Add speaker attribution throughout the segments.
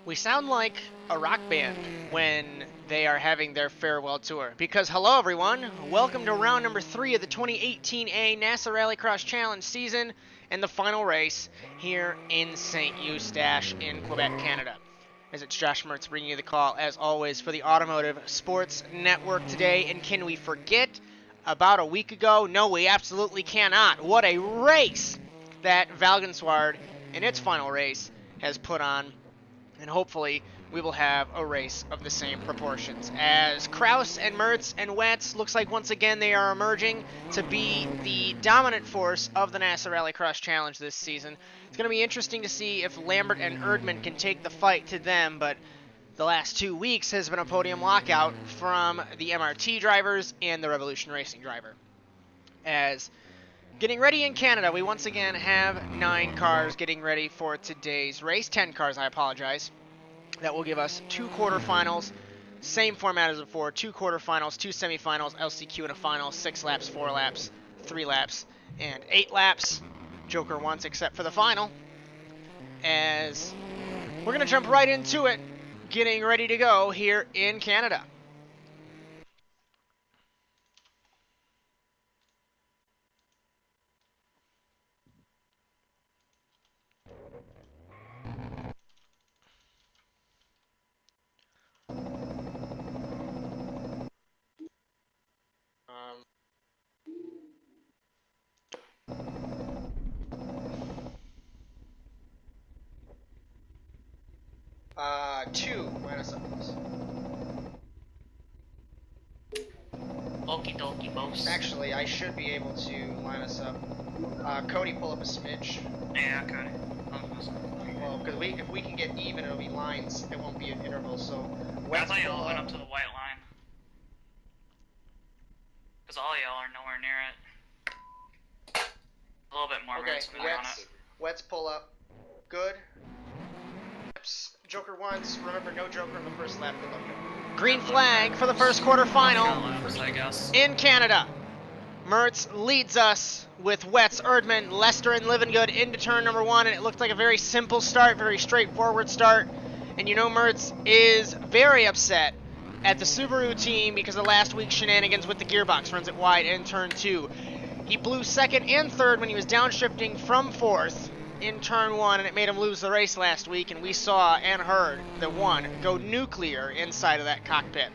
Speaker 1: We sound like a rock band when they are having their farewell tour. Because hello everyone, welcome to round number 3 of the 2018A NASA RallyCross Challenge season and the final race here in St. Eustache in Quebec, Canada. As it's Josh Mertz bringing you the call, as always, for the Automotive Sports Network today. And can we forget about a week ago? No, we absolutely cannot. What a race that Valgenswaard, in its final race, has put on. And hopefully we will have a race of the same proportions. As Kraus and Mertz and Wetz, looks like once again they are emerging to be the dominant force of the NASA RallyCross Challenge this season. It's going to be interesting to see if Lambert and Erdman can take the fight to them, but the last 2 weeks has been a podium lockout from the MRT drivers and the Revolution Racing driver. As getting ready in Canada, we once again have 9 cars getting ready for today's race. 10 cars, I apologize. That will give us 2 quarterfinals, same format as before, 2 quarterfinals, 2 semifinals, LCQ and a final, 6 laps, 4 laps, 3 laps, and 8 laps. Joker once except for the final. As we're going to jump right into it, getting ready to go here in Canada. Two, minus up, please.
Speaker 2: Okie dokie, boss.
Speaker 1: Actually, I should be able to line us up. Cody, pull up a smidge.
Speaker 2: Yeah, Cody.
Speaker 1: Well, because if we can get even, it'll be lines. It won't be an interval, so...
Speaker 2: I thought y'all went up to the white line. Because all y'all are nowhere near it. A little bit more minutes on it.
Speaker 1: Wetz pull up. Good. Joker once. Remember, no Joker in the first lap. Good luck. Green flag for the first quarterfinal
Speaker 2: I guess.
Speaker 1: in Canada. Mertz leads us with Wetz, Erdman, Lester, and Livingood into turn number 1, and it looked like a very simple start, very straightforward start. And you know Mertz is very upset at the Subaru team because of last week's shenanigans with the gearbox. Runs it wide in turn 2. He blew second and third when he was downshifting from 4th in turn 1, and it made him lose the race last week, and we saw and heard the 1 go nuclear inside of that cockpit.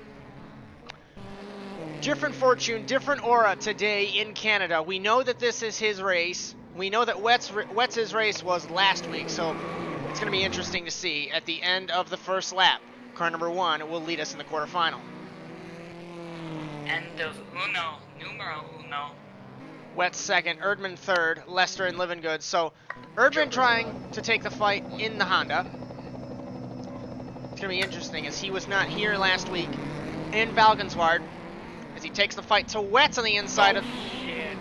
Speaker 1: Different fortune, different aura today in Canada. We know that this is his race. We know that Wetz's race was last week, so it's going to be interesting to see at the end of the first lap. Car number 1 will lead us in the quarterfinal.
Speaker 2: End of uno, numero uno.
Speaker 1: Wetz second, Erdman third, Lester and Livingood. So Erdman trying to take the fight in the Honda. It's going to be interesting as he was not here last week in Valgenswaard as he takes the fight to Wetz on the inside of...
Speaker 2: Shit.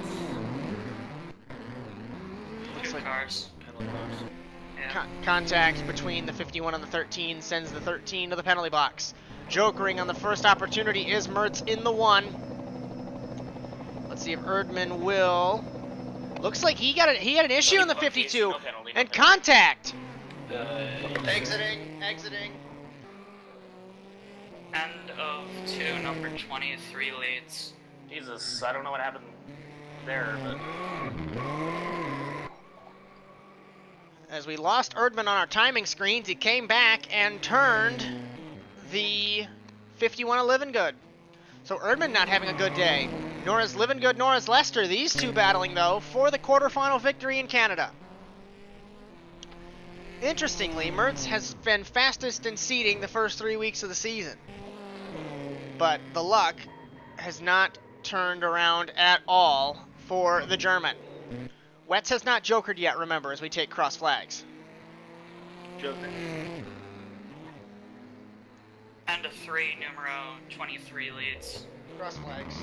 Speaker 1: Looks like
Speaker 2: cars. Yeah.
Speaker 1: Contact between the 51 and the 13 sends the 13 to the penalty box. Jokering on the first opportunity is Mertz in the 1. Let's see if Erdman will. Looks like he had an issue in the 52 and contact. Exiting.
Speaker 2: End of 2, number 23 leads.
Speaker 3: Jesus, I don't know what happened there, but...
Speaker 1: As we lost Erdman on our timing screens, he came back and turned the 51 of Livingood. So Erdman not having a good day. Nor is Livingood, nor is Lester. These two battling, though, for the quarterfinal victory in Canada. Interestingly, Mertz has been fastest in seeding the first 3 weeks of the season. But the luck has not turned around at all for the German. Wetz has not jokered yet, remember, as we take cross flags.
Speaker 3: Joker.
Speaker 2: End of 3, numero 23 leads.
Speaker 1: Cross flags.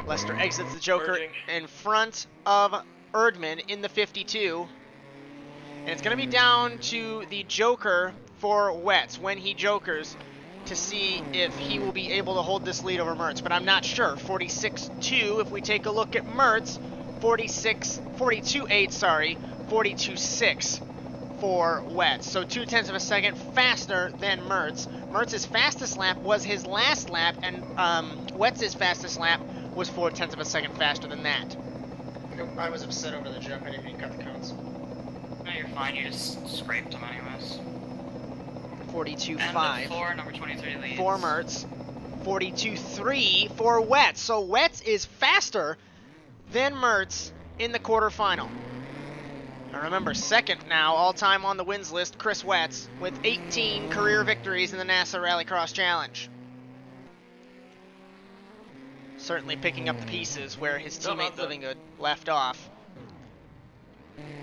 Speaker 1: Lester exits the Joker in front of Erdman in the 52. And it's going to be down to the Joker for Wetz when he jokers to see if he will be able to hold this lead over Mertz. But I'm not sure. 46-2 if we take a look at Mertz. 42-8, sorry. 42-6 for Wetz. So 0.2 of a second faster than Mertz. Mertz's fastest lap was his last lap, and Wetz's fastest lap was 0.4 of a second faster than that. I was upset over the jump. I didn't even cut the cones.
Speaker 2: No, you're fine. You just scraped them anyways.
Speaker 1: 42.5
Speaker 2: 4, number 23 leads.
Speaker 1: for Mertz. 42.3 for Wetz. So Wetz is faster than Mertz in the quarterfinal. And remember, second now, all-time on the wins list, Chris Wetz, with 18 career victories in the NASA Rallycross Challenge. Certainly picking up the pieces where his teammate Livingood left off.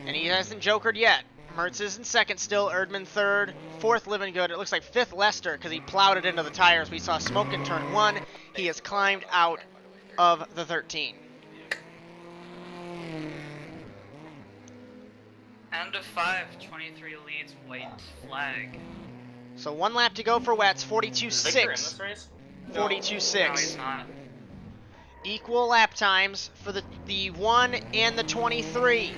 Speaker 1: And he hasn't jokered yet. Mertz is in second still, Erdman third, fourth Livingood. It looks like fifth Lester because he plowed it into the tires. We saw smoke in turn 1. He has climbed out of the 13.
Speaker 2: End of 5, 23 leads, white flag.
Speaker 1: So 1 lap to go for Wetz,
Speaker 3: Victor in
Speaker 1: 42.6.
Speaker 3: this race?
Speaker 1: 42.6.
Speaker 2: No, he's not.
Speaker 1: Equal lap times for the 1 and the 23.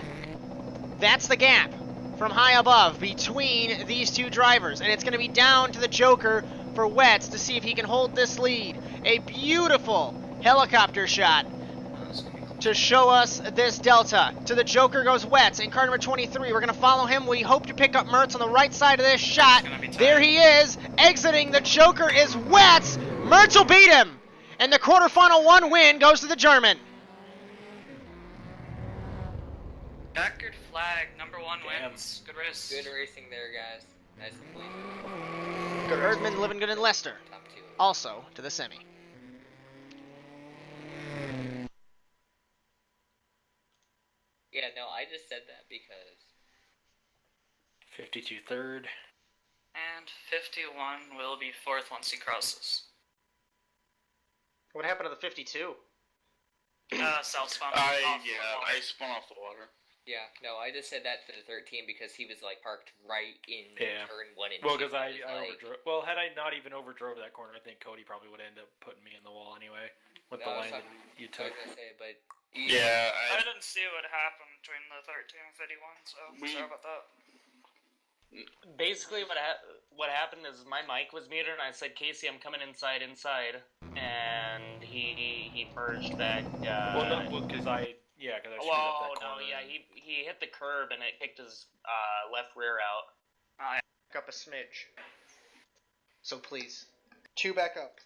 Speaker 1: That's the gap from high above between these two drivers. And it's going to be down to the Joker for Wetz to see if he can hold this lead. A beautiful helicopter shot to show us this delta. To the Joker goes Wetz in car number 23. We're going to follow him. We hope to pick up Mertz on the right side of this shot. There he is. Exiting the Joker is Wetz. Mertz will beat him. And the quarterfinal 1 win goes to the German.
Speaker 2: Checkered flag, number 1 wins. Good race.
Speaker 4: Good racing there, guys. Nice and clean.
Speaker 1: Erdman, Livingood, and Lester.
Speaker 4: Top 2.
Speaker 1: Also to the semi.
Speaker 4: Yeah, no, I just said that because
Speaker 3: 52 third.
Speaker 2: And 51 will be 4th once he crosses.
Speaker 1: What happened to the 52?
Speaker 2: South spun.
Speaker 5: I spun off the water.
Speaker 4: yeah, no, I just said that to the 13 because he was like parked right in
Speaker 3: Yeah.
Speaker 4: turn 1 and 2.
Speaker 3: Well, because I
Speaker 4: like,
Speaker 3: overdrove. Well, had I not even overdrove that corner, I think Cody probably would end up putting me in the wall anyway with the
Speaker 4: No,
Speaker 3: line
Speaker 4: so-
Speaker 3: that you
Speaker 4: I was
Speaker 3: took.
Speaker 4: gonna say, but
Speaker 5: Yeah,
Speaker 2: I didn't see what happened between the 13 and 51, so sorry about that.
Speaker 3: Basically, what happened is my mic was muted, and I said, "Casey, I'm coming inside," and he merged back. Because I screwed up that corner. He hit the curb and it kicked his left rear out.
Speaker 1: Back up a smidge. So please, 2 back up.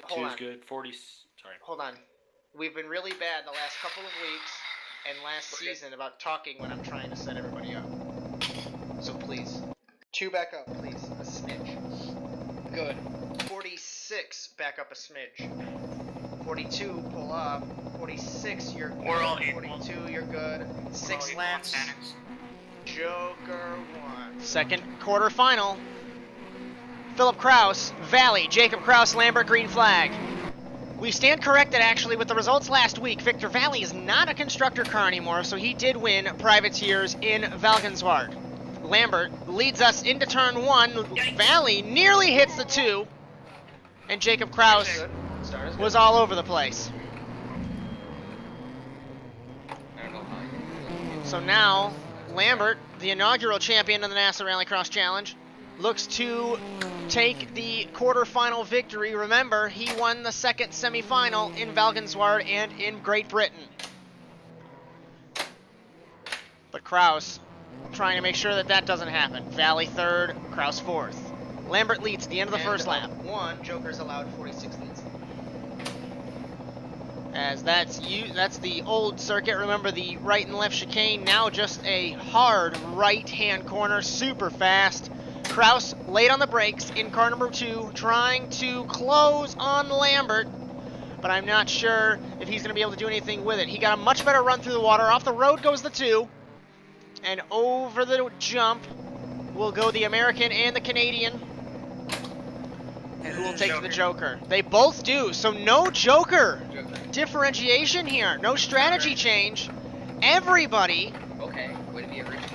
Speaker 1: Hold on.
Speaker 3: Good. 40. Sorry.
Speaker 1: Hold on. We've been really bad the last couple of weeks and last season about talking when I'm trying to set everybody up. So please, 2 back up, please. A smidge. Good. 46, back up a smidge. 42, pull up. 46, you're good.
Speaker 2: We're all equal.
Speaker 1: 42, you're good. 6
Speaker 2: Well,
Speaker 1: laps.
Speaker 2: standings.
Speaker 1: Joker 1. Second quarterfinal. Philip Kraus, Valley, Jacob Kraus, Lambert, green flag. We stand corrected, actually, with the results last week. Victor Valley is not a constructor car anymore, so he did win privateers in Valkenswaard. Lambert leads us into turn 1. Valley nearly hits the 2. And Jacob Kraus was all over the place.
Speaker 4: I don't know how.
Speaker 1: So now, Lambert, the inaugural champion of the NASA Rallycross Challenge, looks to take the quarterfinal victory. Remember, he won the second semifinal in Valkenswaard and in Great Britain. But Kraus trying to make sure that that doesn't happen. Valley third, Kraus fourth. Lambert leads at the end of the first lap. 1, Joker's allowed 46 leads. As that's the old circuit. Remember the right and left chicane, now just a hard right-hand corner, super fast. Kraus late on the brakes in car number 2, trying to close on Lambert, but I'm not sure if he's going to be able to do anything with it. He got a much better run through the water. Off the road goes the 2, and over the jump will go the American and the Canadian, who will take the Joker. They both do, so no Joker differentiation here. No strategy change. Everybody...
Speaker 4: Okay, way to be original.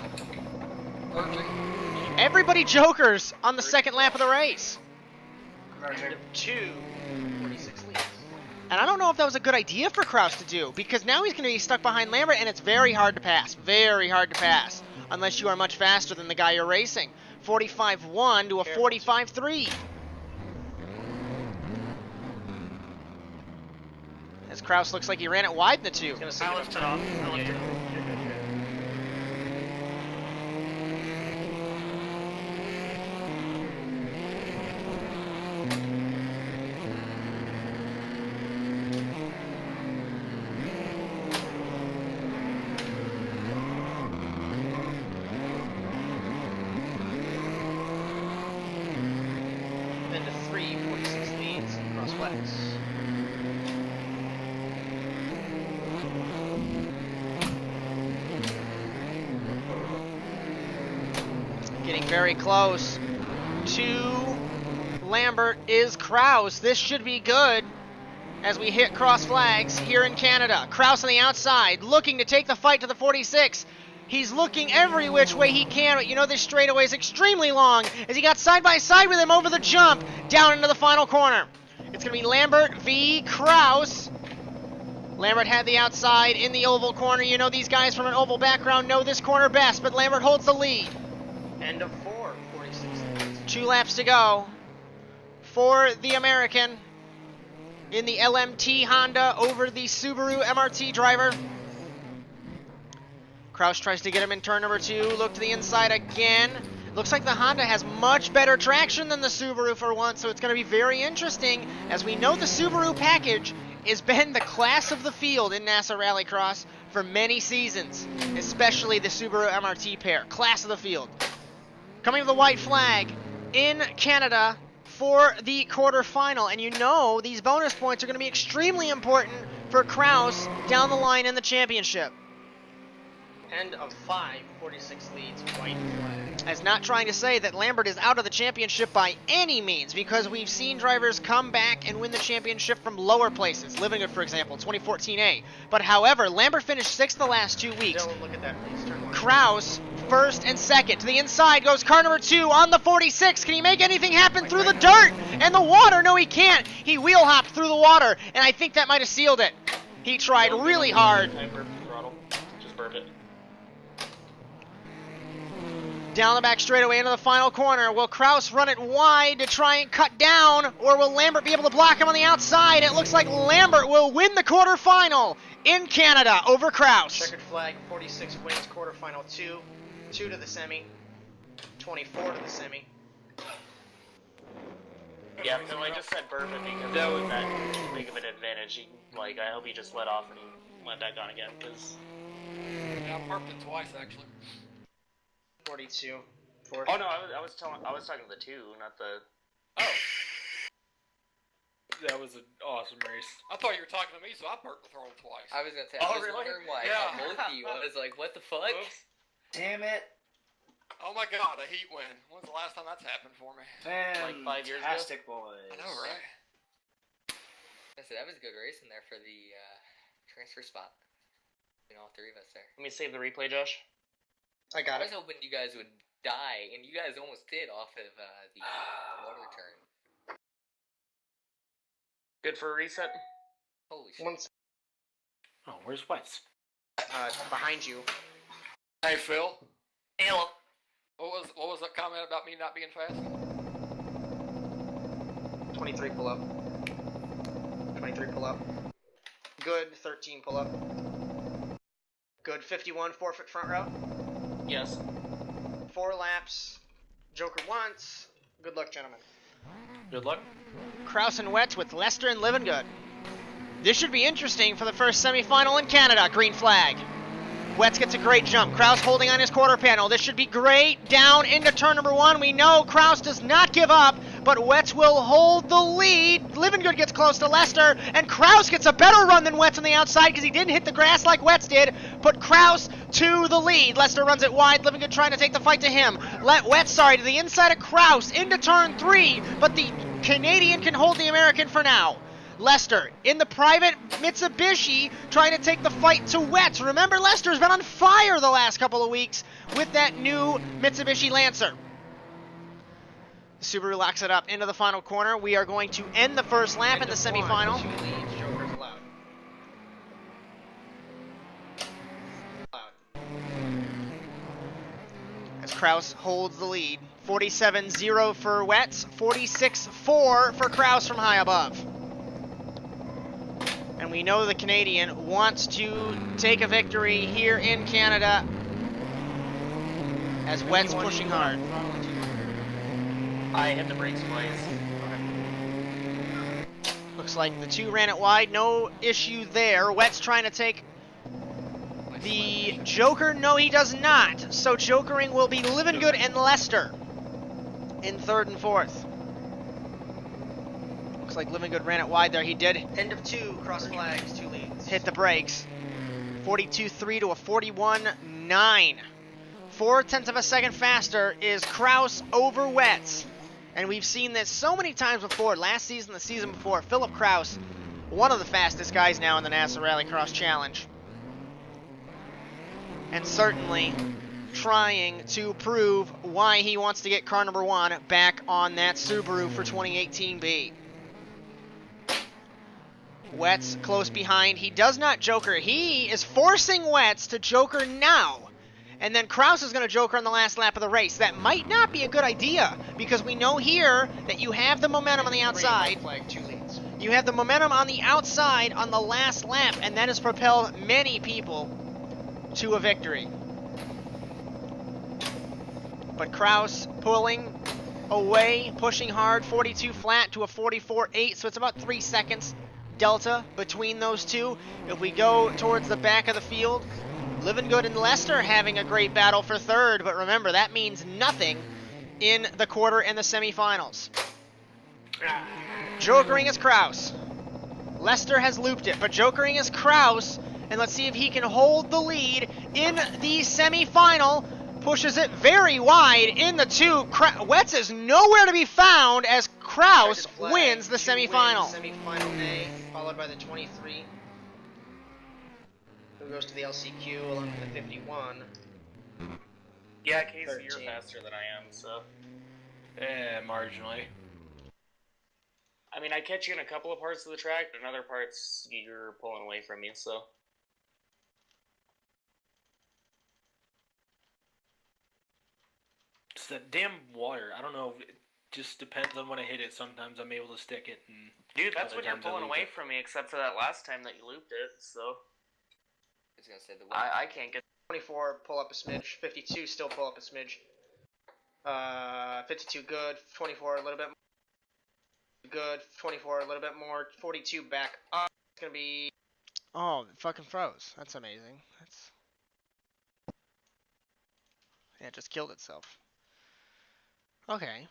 Speaker 1: Everybody Jokers on the second lap of the race.
Speaker 3: End of 2. 46 leads.
Speaker 1: And I don't know if that was a good idea for Kraus to do, because now he's going to be stuck behind Lambert, and it's very hard to pass. Very hard to pass. unless you are much faster than the guy you're racing. 45.1 to a 45.3. As Kraus looks like he ran it wide in the 2.
Speaker 2: I lifted off. I lifted off.
Speaker 1: Into 3, 46 leads across flags. Getting very close to Lambert is Kraus. This should be good as we hit cross flags here in Canada. Kraus on the outside, looking to take the fight to the 46. He's looking every which way he can, but you know this straightaway is extremely long as he got side by side with him over the jump down into the final corner. It's going to be Lambert v. Kraus. Lambert had the outside in the oval corner. You know these guys from an oval background know this corner best, but Lambert holds the lead.
Speaker 3: End of 4, 46 leads.
Speaker 1: 2 laps to go for the American in the LMT Honda over the Subaru MRT driver. Kraus tries to get him in turn number 2. Look to the inside again. Looks like the Honda has much better traction than the Subaru for once, so it's going to be very interesting. As we know, the Subaru package has been the class of the field in NASA Rallycross for many seasons, especially the Subaru MRT pair. Class of the field. Coming to the white flag in Canada for the quarterfinal, and you know these bonus points are going to be extremely important for Kraus down the line in the championship.
Speaker 3: End of 5, 46 leads, white flag.
Speaker 1: As not trying to say that Lambert is out of the championship by any means, because we've seen drivers come back and win the championship from lower places. Livingood, for example, 2014A. But however, Lambert finished 6th the last 2 weeks.
Speaker 3: Dylan, look at that, please. Turn 1.
Speaker 1: Kraus, 1st and 2nd. To the inside goes car number 2 on the 46. Can he make anything happen through the dirt and the water? No, he can't. He wheel hopped through the water, and I think that might have sealed it. He tried really hard.
Speaker 3: I burped the throttle. Just burp it.
Speaker 1: Down the back straightaway into the final corner. Will Kraus run it wide to try and cut down, or will Lambert be able to block him on the outside? It looks like Lambert will win the quarterfinal in Canada over Kraus.
Speaker 3: Checkered flag, 46 wins, quarterfinal 2. 2 to the semi. 24 to the semi. Yeah, no, I just said burp it because that was that big of an advantage. Like, I hope he just let off and he went back on again, because...
Speaker 6: Yeah, I burped it twice, actually.
Speaker 3: 42. 40.
Speaker 2: Oh no, I was talking to the 2, not the.
Speaker 6: Oh. That was an awesome race. I thought you were talking to me, so I burped the throttle twice.
Speaker 4: I was gonna say,
Speaker 3: Oh,
Speaker 4: I was
Speaker 3: really?
Speaker 4: wondering why
Speaker 6: Yeah.
Speaker 4: both of you. I was like, what the fuck?
Speaker 6: Oops.
Speaker 7: Damn it.
Speaker 6: Oh my god, a heat win. When's the last time that's happened for me?
Speaker 3: Like 5 years ago?
Speaker 7: Fantastic, boys.
Speaker 6: I know, right?
Speaker 4: I said, that was a good race in there for the transfer spot. You know, all 3 of us there.
Speaker 3: Let me save the replay, Josh. I
Speaker 4: I
Speaker 3: got
Speaker 4: was
Speaker 3: it.
Speaker 4: hoping you guys would die, and you guys almost did off of the water turn.
Speaker 3: Good for a reset?
Speaker 4: Holy shit.
Speaker 3: Once.
Speaker 7: Oh, where's Wes?
Speaker 3: Behind you.
Speaker 6: Hey, Phil.
Speaker 2: Hello.
Speaker 6: What was that comment about me not being fast?
Speaker 3: 23 pull up. 23 pull up. Good, 13 pull up. Good, 51 4-foot front row. Yes. 4 laps. Joker once. Good luck, gentlemen.
Speaker 7: Good luck.
Speaker 1: Kraus and Wetz with Lester and Livingood. This should be interesting for the first semifinal in Canada. Green flag. Wetz gets a great jump. Kraus holding on his quarter panel. This should be great. Down into turn number 1. We know Kraus does not give up, but Wetz will hold the lead. Livingood gets close to Lester, and Kraus gets a better run than Wetz on the outside because he didn't hit the grass like Wetz did. Put Kraus to the lead. Lester runs it wide. Livingood trying to take the fight to him. Wetz, to the inside of Kraus into turn 3, but the Canadian can hold the American for now. Lester in the private Mitsubishi trying to take the fight to Wetz. Remember, Lester's been on fire the last couple of weeks with that new Mitsubishi Lancer. Subaru locks it up into the final corner. We are going to end the first lap in the semifinal.
Speaker 3: 2 leads. Joker's allowed.
Speaker 1: Kraus holds the lead. 47-0 for Wets, 46-4 for Kraus from high above. And we know the Canadian wants to take a victory here in Canada as Wets pushing hard.
Speaker 3: I hit the brakes twice.
Speaker 1: Looks like the two ran it wide, no issue there. Wets trying to take the Joker. No, he does not. So Jokering will be Living Good and Lester in third and fourth. Looks like Living Good ran it wide there. He did. End of two, cross flags, two leads. Hit the brakes. 42-3 to a 41-9. 0.4 of a second faster is Kraus over Wets. And we've seen this so many times before. Last season, the season before, Philip Kraus, one of the fastest guys now in the NASA RallyCross Challenge. And certainly trying to prove why he wants to get car number one back on that Subaru for 2018B. Wets close behind. He does not Joker. He is forcing Wets to Joker now. And then Kraus is going to Joker on the last lap of the race. That might not be a good idea, because we know here that you have the momentum on the outside. You have the momentum on the outside on the last lap, and that has propelled many people to a victory. But Kraus pulling away, pushing hard, 42 flat to a 44.8, so it's about 3 seconds delta between those two. If we go towards the back of the field, Living Good and Lester having a great battle for third, but remember, that means nothing in the quarter and the semifinals. Jokering is Kraus. Lester has looped it, but Jokering is Kraus, and let's see if he can hold the lead in the semifinal. Pushes it very wide in the two. Wets is nowhere to be found as Kraus wins the semifinal. Semifinal A, followed by the 23. Who goes to the LCQ along with the 51.
Speaker 3: Yeah, Casey, you're faster than I am, so.
Speaker 7: Marginally.
Speaker 3: I mean, I catch you in a couple of parts of the track, but in other parts, you're pulling away from me, so.
Speaker 7: It's that damn water. I don't know. It just depends on when I hit it. Sometimes I'm able to stick it. And
Speaker 3: dude, that's when you're pulling away from me, except for that last time that you looped it, so.
Speaker 4: I was gonna say the
Speaker 3: I can't get
Speaker 1: 24, pull up a smidge. 52, still pull up a smidge. 52, good. 24, a little bit more. Good. 24, a little bit more. 42, back up. It's gonna be. Oh, it fucking froze. That's amazing. That's. Yeah, it just killed itself. Okay.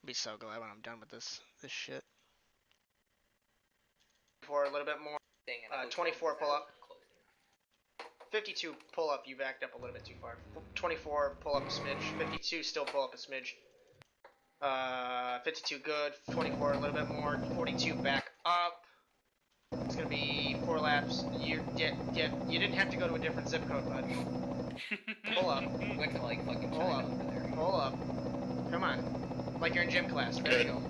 Speaker 1: I'll be so glad when I'm done with this shit. 24, a little bit more. 24, pull up. 52, pull up. You backed up a little bit too far. 24, pull up a smidge. 52, still pull up a smidge. 52, good. 24, a little bit more. 42, back up. It's gonna be 4 laps. You didn't have to go to a different zip code, bud. Pull up.
Speaker 4: Went to like fucking
Speaker 1: Pull
Speaker 4: China
Speaker 1: up.
Speaker 4: over there.
Speaker 1: Pull up. Come on. Like you're in gym class. Ready to go.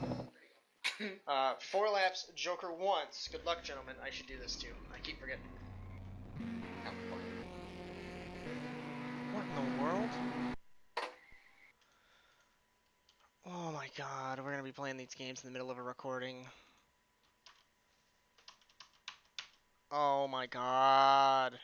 Speaker 1: 4 laps, Joker once. Good luck, gentlemen. I should do this too. I keep forgetting. What in the world? Oh my god, we're gonna be playing these games in the middle of a recording. Oh my god.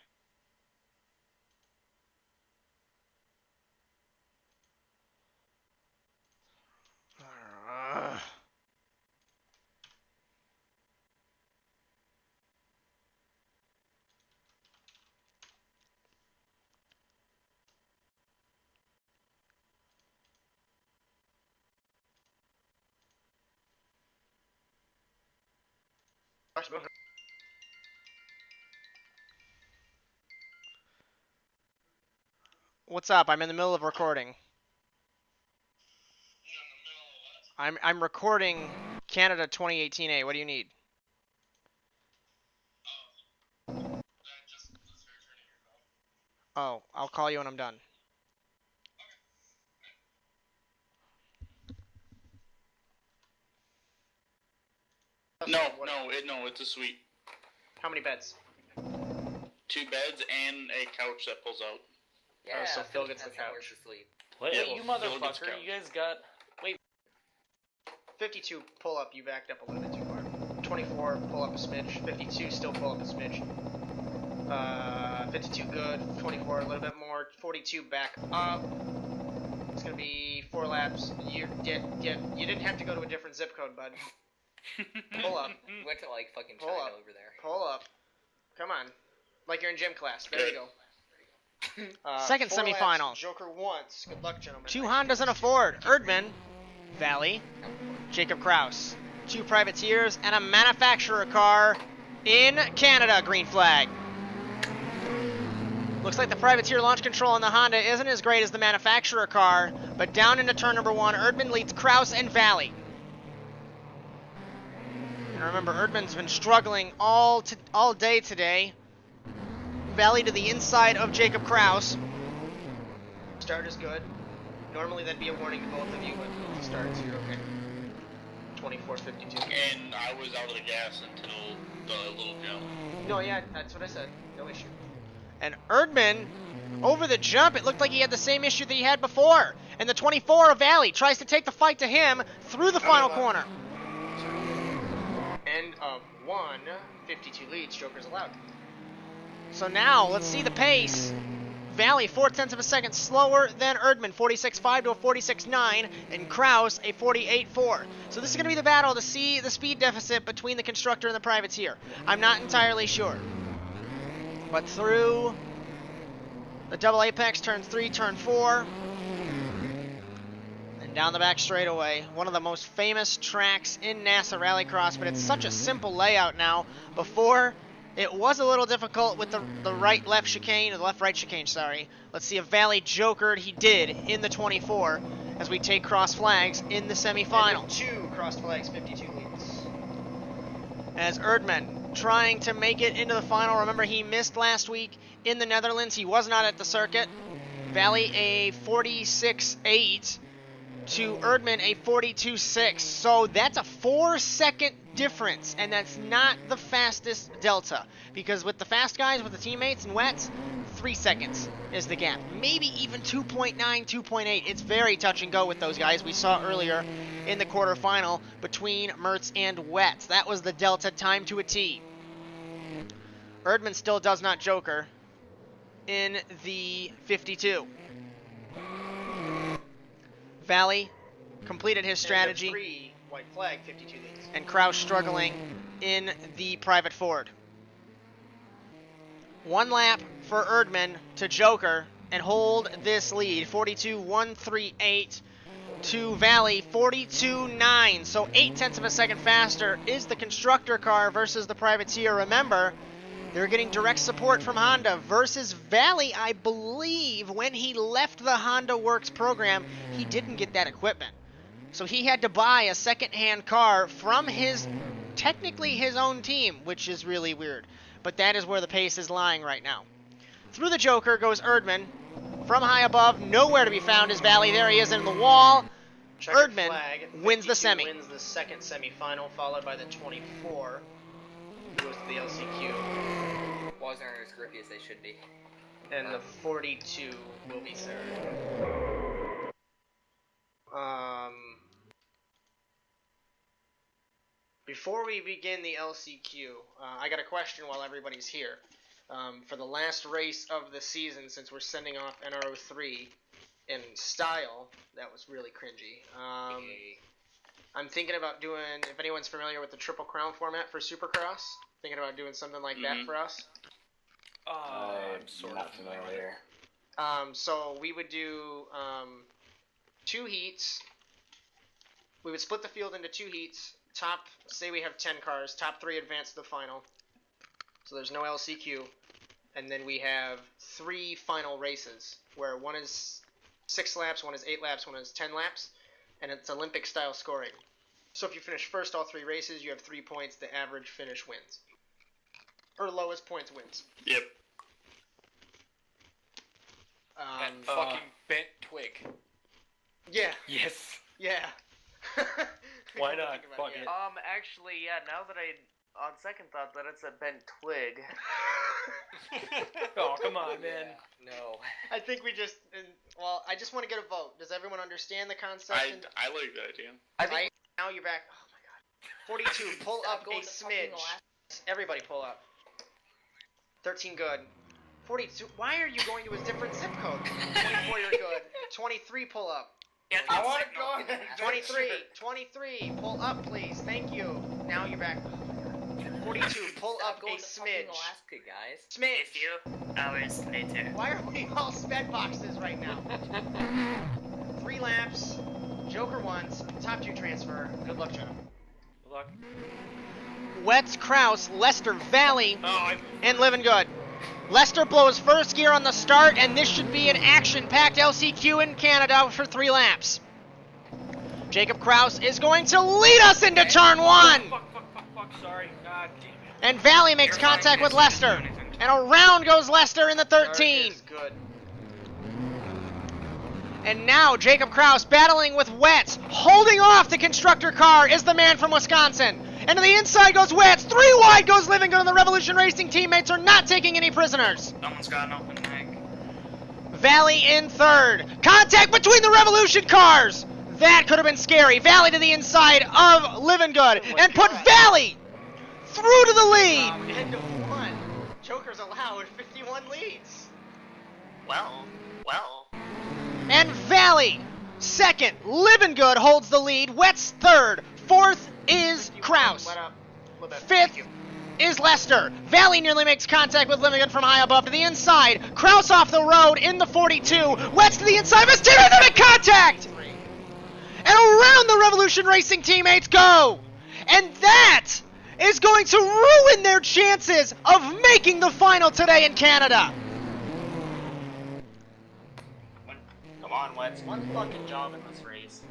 Speaker 1: What's up? I'm in the middle of recording. I'm recording Canada 2018A. What do you need? Oh, I'll call you when I'm done.
Speaker 5: No, it's a suite.
Speaker 1: How many beds?
Speaker 5: 2 beds and a couch that pulls out.
Speaker 4: Yeah,
Speaker 1: so Phil gets the
Speaker 4: has somewhere
Speaker 1: couch.
Speaker 4: to sleep.
Speaker 7: What?
Speaker 3: Wait,
Speaker 5: Yeah,
Speaker 3: you
Speaker 5: well, Phil gets
Speaker 3: motherfucker!
Speaker 5: couch.
Speaker 3: You guys got
Speaker 1: 52 pull up, you backed up a little bit too far. 24 pull up a smidge. 52 still pull up a smidge. 52 good. 24 a little bit more. 42 back up. It's gonna be 4 laps. You didn't have to go to a different zip code, bud. Pull up.
Speaker 4: We went to like fucking
Speaker 1: Pull
Speaker 4: China
Speaker 1: up.
Speaker 4: over there.
Speaker 1: Pull up. Come on. Like you're in gym class. There you go. Second 4 laps, semifinal. Joker once. Good luck, gentlemen.
Speaker 3: 2
Speaker 1: Hondas and a Ford. Erdman, Valley, Jacob Kraus. 2 privateers and a manufacturer car in Canada. Green flag. Looks like the privateer launch control on the Honda isn't as great as the manufacturer car, but down into turn number 1, Erdman leads Kraus and Valley. And remember, Erdman's been struggling all day today. Valley to the inside of Jacob Kraus. Start is good. Normally that'd be a warning to both of you, but with the starts, you're okay. 24:52.
Speaker 5: And I was out of the gas until the little jump.
Speaker 1: No, yeah, that's what I said. No issue. And Erdman, over the jump, it looked like he had the same issue that he had before. And the 24 of Valley tries to take the fight to him through the final corner. End of 1, 52 leads, Joker's allowed. So now, let's see the pace. Valley, 0.4 of a second slower than Erdman, 46.5 to a 46.9, and Kraus, a 48.4. So this is going to be the battle to see the speed deficit between the constructor and the privateer. I'm not entirely sure. But through the double apex, turn 3, turn 4, and down the back straightaway. One of the most famous tracks in NASA Rallycross, but it's such a simple layout now. Before, it was a little difficult with the right-left chicane, or the left-right chicane, sorry. Let's see if Valley jokered. He did in the 24 as we take cross flags in the semifinal. 2 cross flags, 52 leads. As Erdman trying to make it into the final. Remember, he missed last week in the Netherlands. He was not at the circuit. Valley a 46.8 to Erdman a 42.6. So that's a 4-second difference, and that's not the fastest delta. Because with the fast guys, with the teammates and wets, 3 seconds is the gap. Maybe even 2.9, 2.8. It's very touch and go with those guys. We saw earlier in the quarterfinal between Mertz and Wets. That was the delta time to a T. Erdman still does not joker in the 52. Valley completed his strategy. 3 white flag, 52 leads. And Kraus struggling in the private Ford. 1 lap for Erdman to joker and hold this lead. 42.138 to Valley, 42.9. So 0.8 of a second faster is the constructor car versus the privateer. Remember, they're getting direct support from Honda versus Valley. I believe when he left the Honda Works program, he didn't get that equipment. So he had to buy a second-hand car from technically his own team, which is really weird. But that is where the pace is lying right now. Through the joker goes Erdman. From high above, nowhere to be found is Valley. There he is in the wall. Erdman wins the semi. Wins the second semifinal, followed by the 24. Who goes to the LCQ.
Speaker 4: Wasn't as grippy as they should be.
Speaker 1: And the 42 will be third. Before we begin the LCQ, I got a question while everybody's here. For the last race of the season, since we're sending off NRO3 in style, that was really cringy. I'm thinking about doing, if anyone's familiar with the Triple Crown format for Supercross, thinking about doing something like that for us.
Speaker 7: I'm sort of familiar.
Speaker 1: So we would do 2 heats. We would split the field into 2 heats. Say we have 10 cars, top 3 advance to the final. So there's no LCQ. And then we have 3 final races, where one is 6 laps, one is 8 laps, one is 10 laps. And it's Olympic style scoring. So if you finish first all 3 races, you have 3 points. The average finish wins. Or lowest points wins.
Speaker 5: Yep.
Speaker 6: That fucking bent twig.
Speaker 1: Yeah.
Speaker 7: Yes.
Speaker 1: Yeah.
Speaker 7: Why not? Fuck it.
Speaker 3: Actually, yeah, now that I On second thought, that it's a bent twig.
Speaker 7: Oh, come on, man.
Speaker 4: No.
Speaker 1: I think we just, well, I just want to get a vote. Does everyone understand the concept?
Speaker 5: I like that idea.
Speaker 4: I think
Speaker 1: Now you're back. Oh my god. 42, pull up a smidge. Everybody pull up. 13, good. 42, why are you going to a different zip code? 24, you're good. 23, pull up.
Speaker 6: I want to go.
Speaker 1: 23, pull up, please. Thank you. Now you're back. 42, pull up a smidge.
Speaker 4: Alaska, guys.
Speaker 2: A
Speaker 1: Smidge.
Speaker 2: few hours later.
Speaker 1: Why are we all sped boxes right now? 3 laps, Joker ones, top 2 transfer. Good luck, gentlemen.
Speaker 7: Good luck.
Speaker 1: Wetz, Kraus, Lester, Valley, and Living Good. Lester blows first gear on the start, and this should be an action-packed LCQ in Canada for 3 laps. Jacob Kraus is going to lead us into turn 1.
Speaker 7: Fuck, sorry. God damn it.
Speaker 1: And Valley makes contact with Lester. And around goes Lester in the 13.
Speaker 4: Good.
Speaker 1: And now Jacob Kraus battling with Wetz. Holding off the constructor car is the man from Wisconsin. And to the inside goes Wetz. 3 wide goes Living Good, and the Revolution Racing teammates are not taking any prisoners.
Speaker 2: Someone's got an open mic.
Speaker 1: Valley in 3rd. Contact between the Revolution cars. That could have been scary. Valley to the inside of Living Good. And put Valley through to the lead. End of 1. Joker's allowed 51 leads.
Speaker 2: Well.
Speaker 1: And Valley, 2nd. Living Good holds the lead. Wetz 3rd. 4th is Kraus. 5th is Lester. Valley nearly makes contact with Living Good from high above to the inside. Kraus off the road in the 42. Wetz to the inside. Mysterio to make contact. And around the Revolution Racing teammates go. And that is going to ruin their chances of making the final today in Canada.
Speaker 3: Come on, Wetz. One fucking job in this race.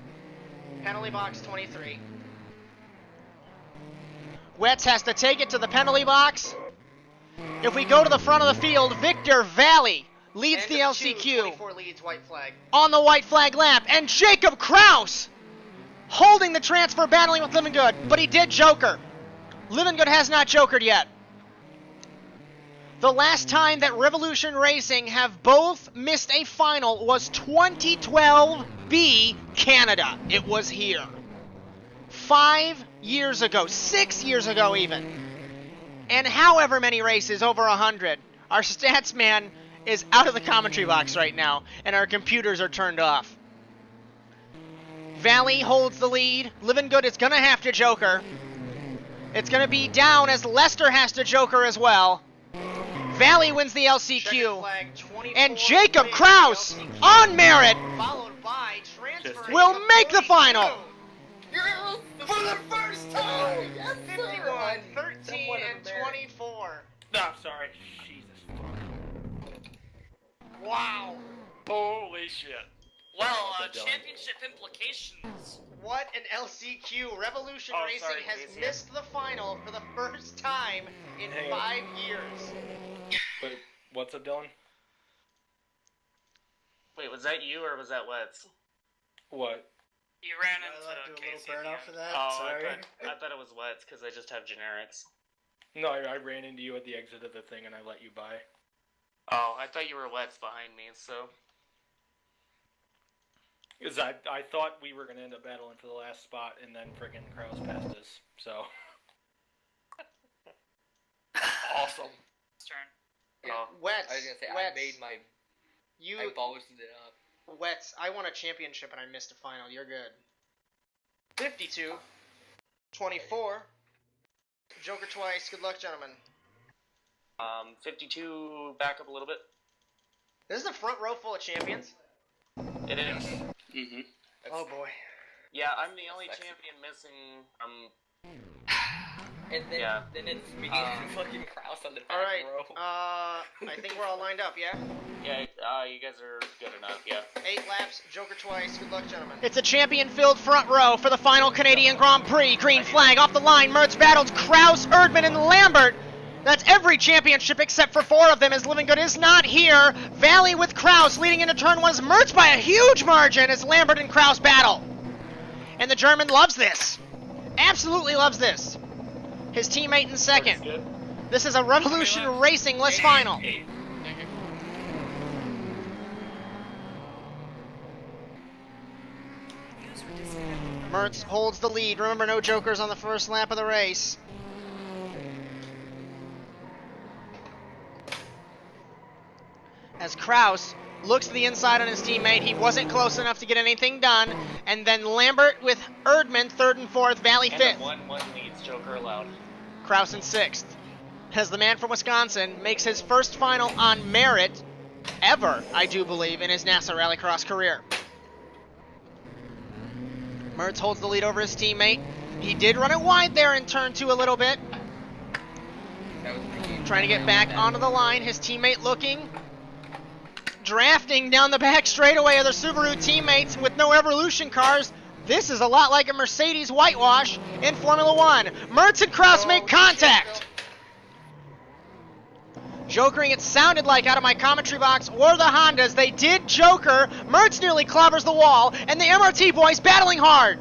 Speaker 1: Penalty box 23. Wetz has to take it to the penalty box. If we go to the front of the field, Victor Valley leads the LCQ 24 leads, white flag. On the white flag lap. And Jacob Kraus holding the transfer, battling with Living Good. But he did joker. Living Good has not jokered yet. The last time that Revolution Racing have both missed a final was 2012 B Canada. It was here. 5 years ago, 6 years ago even. And however many races, over 100. Our stats man is out of the commentary box right now, and our computers are turned off. Valley holds the lead. Living Good is going to have to joker. It's going to be down as Lester has to joker as well. Valley wins the LCQ. And Jacob Kraus, on merit, will make the final.
Speaker 6: For the first time!
Speaker 4: Yes,
Speaker 1: 51, 13, and 24.
Speaker 7: No, sorry. Jesus.
Speaker 1: Wow.
Speaker 6: Holy shit.
Speaker 2: Well, championship implications.
Speaker 1: What an LCQ. Revolution Racing
Speaker 3: sorry,
Speaker 1: has
Speaker 3: Casey.
Speaker 1: missed the final for the first time in 5 years.
Speaker 7: Wait, what's up, Dylan?
Speaker 3: Wait, was that you or was that Wetz?
Speaker 7: What?
Speaker 2: You ran into Casey.
Speaker 8: For that.
Speaker 3: Oh,
Speaker 8: Sorry.
Speaker 3: I thought it was Wetz because I just have generics.
Speaker 7: No, I ran into you at the exit of the thing and I let you by.
Speaker 3: Oh, I thought you were Wetz behind me, so...
Speaker 7: Because I thought we were going to end up battling for the last spot, and then friggin' Kraus passed us, so...
Speaker 6: Awesome.
Speaker 2: Turn.
Speaker 1: Wetz,
Speaker 4: I was gonna say
Speaker 1: Wetz,
Speaker 4: I made my.
Speaker 1: you,
Speaker 4: I bolstered it up.
Speaker 1: Wetz, I won a championship and I missed a final. You're good. 52, 24. Joker twice. Good luck, gentlemen.
Speaker 3: 52, back up a little bit.
Speaker 1: This is a front row full of champions.
Speaker 3: It is.
Speaker 5: Mm-hmm.
Speaker 1: Oh boy.
Speaker 3: Yeah, I'm the only
Speaker 4: Sexy.
Speaker 3: champion missing from...
Speaker 4: And then,
Speaker 3: Yeah.
Speaker 4: then it's me and fucking Kraus on the back
Speaker 1: All right.
Speaker 4: row.
Speaker 1: I think we're all lined up. Yeah.
Speaker 3: Yeah, you guys are good enough, yeah.
Speaker 1: 8 laps. Joker twice. Good luck, gentlemen. It's a champion-filled front row for the final Canadian Grand Prix. Green flag off the line. Mertz battles Kraus, Erdman, and Lambert. That's every championship except for 4 of them, as Living Good is not here. Valley with Kraus leading into turn 1 is Mertz by a huge margin as Lambert and Kraus battle. And the German loves this. Absolutely loves this. his teammate in second.
Speaker 3: Good.
Speaker 1: This is a Revolution Racing list final.
Speaker 6: Thank you.
Speaker 1: Mertz holds the lead. Remember, no jokers on the first lap of the race. As Kraus looks to the inside on his teammate, he wasn't close enough to get anything done. And then Lambert with Erdman, third and fourth, Valley fifth.
Speaker 3: And 1-1 leads, joker allowed.
Speaker 1: Kraus in sixth. As the man from Wisconsin makes his first final on merit ever, I do believe, in his NASA Rallycross career. Mertz holds the lead over his teammate. He did run it wide there in turn 2 a little bit. Trying to get back onto the line. His teammate looking. Drafting down the back straightaway of their Subaru teammates with no Evolution cars. This is a lot like a Mercedes whitewash in Formula 1. Mertz and Kraus make contact. Jokering, it sounded like out of my commentary box, or the Hondas. They did joker. Mertz nearly clobbers the wall, and the MRT boys battling hard.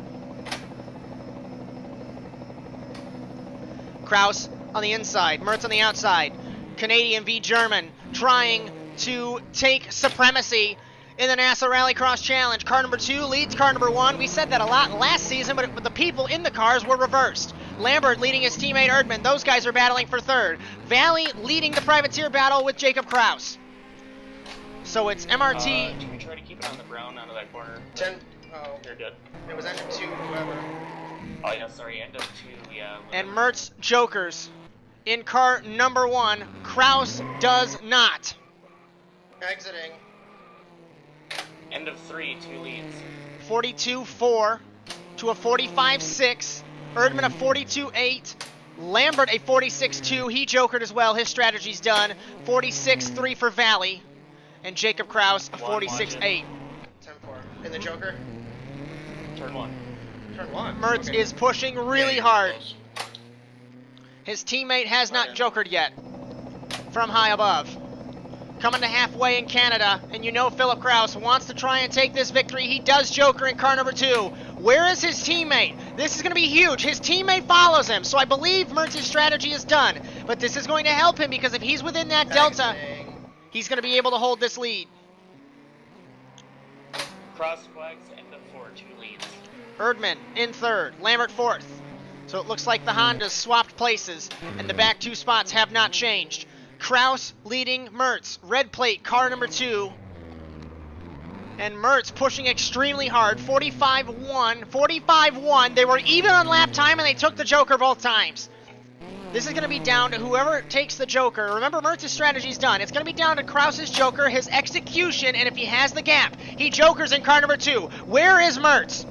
Speaker 1: Kraus on the inside, Mertz on the outside. Canadian v German trying to take supremacy in the NASA Rallycross Challenge. Car number 2 leads car number 1. We said that a lot last season, but the people in the cars were reversed. Lambert leading his teammate Erdman. Those guys are battling for third. Valley leading the privateer battle with Jacob Kraus. So it's MRT.
Speaker 3: Can you try to keep it on the brown out of that corner?
Speaker 1: 10. Oh,
Speaker 3: You're good.
Speaker 1: it was end of 2, whoever.
Speaker 3: Oh yeah, sorry, end of 2, yeah.
Speaker 1: And Mertz jokers in car number 1. Kraus does not. Exiting.
Speaker 3: End of 3, 2 leads.
Speaker 1: 42-4 to a 45-6. Erdman a 42-8. Lambert a 46-2. He jokered as well. His strategy's done. 46-3 for Valley. And Jacob Kraus a 46-8. 10-4. In the joker?
Speaker 3: Turn 1.
Speaker 1: Turn 1. Mertz is pushing really hard. His teammate has not jokered yet. From high above. Coming to halfway in Canada, and you know Philip Kraus wants to try and take this victory. He does joker in car number 2. Where is his teammate? This is going to be huge. His teammate follows him, so I believe Mertz's strategy is done. But this is going to help him because if he's within that delta, he's going to be able to hold this lead.
Speaker 3: Cross flags, end of 4, 2 leads.
Speaker 1: Erdman in third, Lambert fourth. So it looks like the Hondas swapped places, and the back 2 spots have not changed. Kraus leading Mertz. Red plate, car number 2. And Mertz pushing extremely hard. 45-1. 45-1. They were even on lap time, and they took the joker both times. This is going to be down to whoever takes the joker. Remember, Mertz's strategy's done. It's going to be down to Kraus's joker, his execution, and if he has the gap, he jokers in car number 2. Where is Mertz?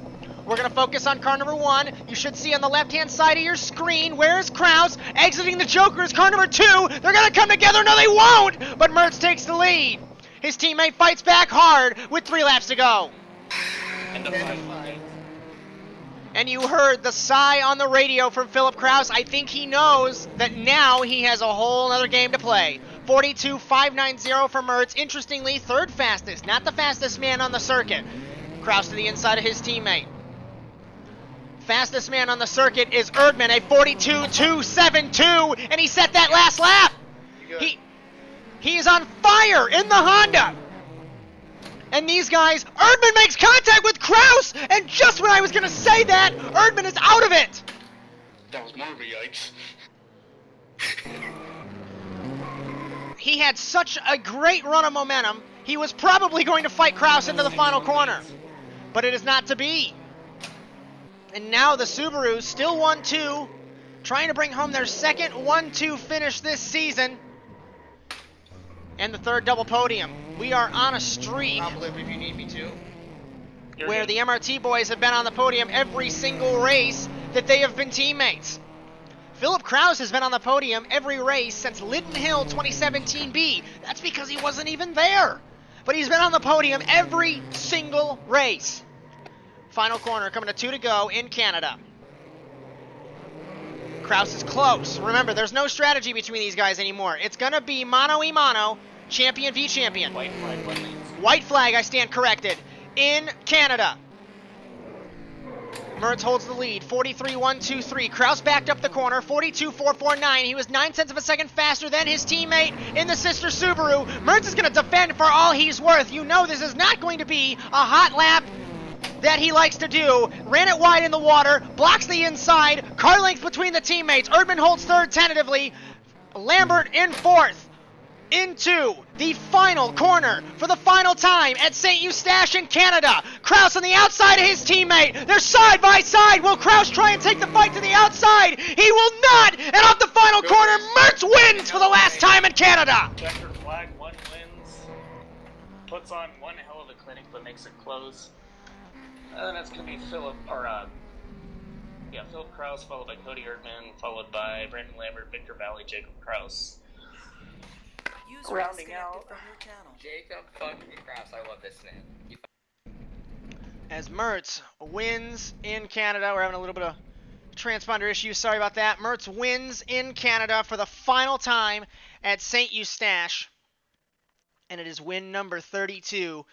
Speaker 1: We're going to focus on car number 1. You should see on the left-hand side of your screen, where is Kraus? Exiting the jokers, car number 2. They're going to come together. No, they won't. But Mertz takes the lead. His teammate fights back hard with 3 laps to go.
Speaker 3: End of 5.
Speaker 1: And you heard the sigh on the radio from Philip Kraus. I think he knows that now he has a whole other game to play. 42.590 for Mertz. Interestingly, third fastest, not the fastest man on the circuit. Kraus to the inside of his teammate. Fastest man on the circuit is Erdman, a 42.272, and he set that last lap. He is on fire in the Honda. And these guys, Erdman makes contact with Kraus, and just when I was going to say that, Erdman is out of it.
Speaker 5: That was more of a yikes.
Speaker 1: He had such a great run of momentum, he was probably going to fight Kraus into the final corner. But it is not to be. And now the Subarus still 1-2, trying to bring home their second 1-2 finish this season. And the third double podium. We are on a streak. I'll blip if you need me to. Where the MRT boys have been on the podium every single race that they have been teammates. Philip Kraus has been on the podium every race since Linden Hill 2017B. That's because he wasn't even there. But he's been on the podium every single race. Final corner coming to 2 to go in Canada. Kraus is close. Remember, there's no strategy between these guys anymore. It's going to be mano-y-mano, champion v champion.
Speaker 3: White flag, 1 leads.
Speaker 1: White flag, I stand corrected, in Canada. Mertz holds the lead, 43.123. Kraus backed up the corner, 42.449. He was 9 tenths of a second faster than his teammate in the sister Subaru. Mertz is going to defend for all he's worth. You know this is not going to be a hot lap that he likes to do. Ran it wide in the water, blocks the inside, car length between the teammates. Erdman holds third tentatively. Lambert in fourth. Into the final corner for the final time at St. Eustache in Canada. Kraus on the outside of his teammate. They're side by side. Will Kraus try and take the fight to the outside? He will not. And off the final corner, Mertz wins for the last time in Canada.
Speaker 3: Checkered flag, one wins. Puts on one hell of a clinic, but makes it close. And then it's going to be Philip Kraus, followed by Cody Erdman, followed by Brandon Lambert, Victor Valley, Jacob Kraus. Rounding out.
Speaker 4: Jacob fucking Kraus. I love this name.
Speaker 1: As Mertz wins in Canada. We're having a little bit of transponder issues. Sorry about that. Mertz wins in Canada for the final time at St. Eustache. And it is win number 32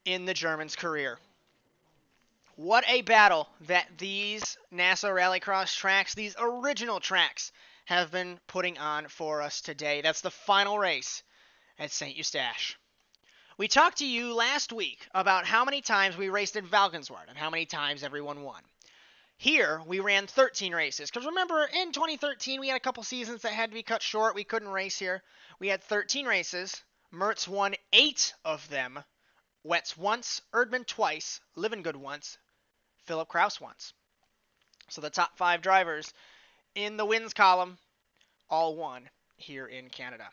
Speaker 1: in the German's career. What a battle that these NASA Rallycross tracks, these original tracks, have been putting on for us today. That's the final race at St. Eustache. We talked to you last week about how many times we raced in Valkenswaard and how many times everyone won. Here, we ran 13 races. Because remember, in 2013, we had a couple seasons that had to be cut short. We couldn't race here. We had 13 races. Mertz won 8 of them. Wetz once, Erdman twice, Livengood once, Philip Kraus once. So the top 5 drivers in the wins column all won here in Canada.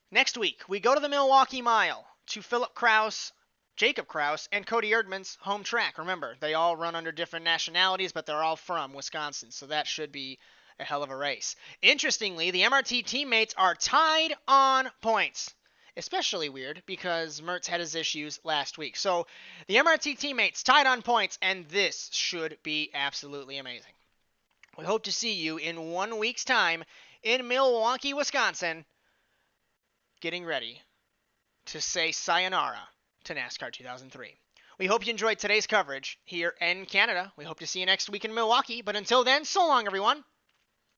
Speaker 1: Next week, we go to the Milwaukee Mile to Philip Kraus, Jacob Kraus, and Cody Erdman's home track. Remember, they all run under different nationalities, but they're all from Wisconsin, so that should be a hell of a race. Interestingly, the MRT teammates are tied on points. Especially weird because Mertz had his issues last week. So the MRT teammates tied on points, and this should be absolutely amazing. We hope to see you in 1 week's time in Milwaukee, Wisconsin, getting ready to say sayonara to NASCAR 2003. We hope you enjoyed today's coverage here in Canada. We hope to see you next week in Milwaukee. But until then, so long, everyone.